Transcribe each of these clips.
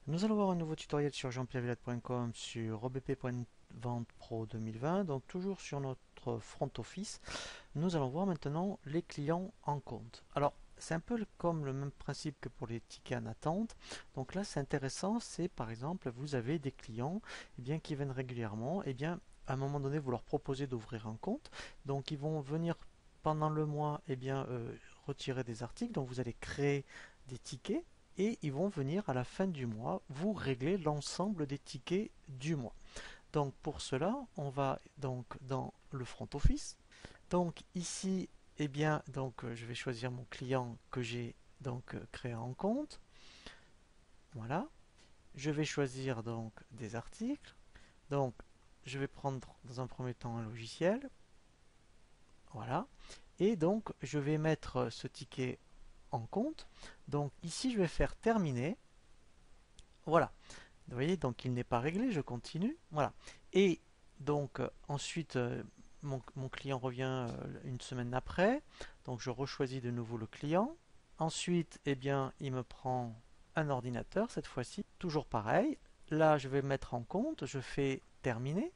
Nous allons voir un nouveau tutoriel sur jeanpierrevillette.com sur OBP.Vente Pro 2020. Donc toujours sur notre front office, nous allons voir maintenant les clients en compte. Alors c'est un peu comme le même principe que pour les tickets en attente. Donc là c'est intéressant, c'est par exemple vous avez des clients qui viennent régulièrement, à un moment donné vous leur proposez d'ouvrir un compte. Donc ils vont venir pendant le mois retirer des articles, donc vous allez créer des tickets et ils vont venir à la fin du mois vous régler l'ensemble des tickets du mois. Donc pour cela, on va donc dans le front office. Donc ici, je vais choisir mon client que j'ai créé en compte. Voilà. Je vais choisir donc des articles. Donc je vais prendre dans un premier temps un logiciel. Voilà. Et donc je vais mettre ce ticket en compte. Donc ici je vais faire terminer. Voilà. Vous voyez, donc il n'est pas réglé, je continue. Voilà. Et ensuite, mon client revient une semaine après. Donc je rechoisis de nouveau le client. Ensuite, il me prend un ordinateur cette fois-ci. Toujours pareil. Là, je vais mettre en compte. Je fais terminer.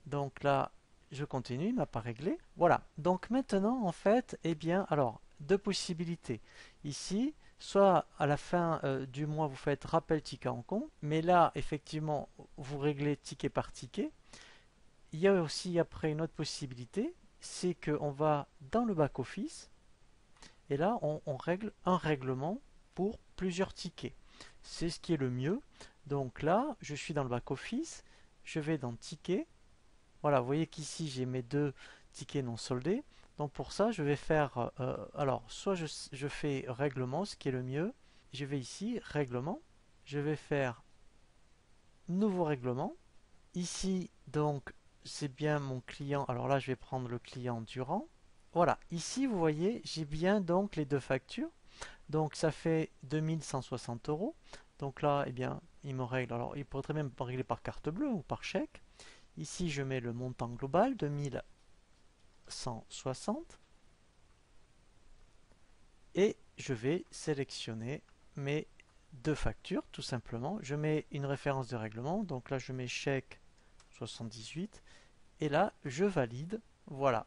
Donc là, je continue, il m'a pas réglé. Voilà. Donc maintenant, en fait, deux possibilités. Ici, soit à la fin du mois, vous faites rappel ticket en compte, mais là, effectivement, vous réglez ticket par ticket. Il y a aussi après une autre possibilité, c'est qu'on va dans le back-office, et là, on règle un règlement pour plusieurs tickets. C'est ce qui est le mieux. Donc là, je suis dans le back-office, je vais dans ticket. Voilà, vous voyez qu'ici j'ai mes deux tickets non soldés. Donc pour ça, je vais faire, soit je fais règlement, ce qui est le mieux. Je vais ici, règlement. Je vais faire nouveau règlement. Ici, donc, c'est bien mon client. Alors là, je vais prendre le client Durand. Voilà, ici, vous voyez, j'ai bien donc les deux factures. Donc ça fait 2160 euros. Donc là, il me règle. Alors, il pourrait très bien me régler par carte bleue ou par chèque. Ici, je mets le montant global, 2160. Et je vais sélectionner mes deux factures, tout simplement. Je mets une référence de règlement. Donc là, je mets chèque 78. Et là, je valide. Voilà.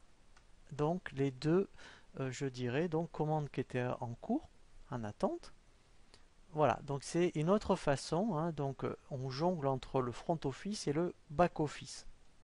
Donc les deux, je dirais, donc commandes qui étaient en cours, en attente. Voilà, donc c'est une autre façon, hein, on jongle entre le front office et le back office.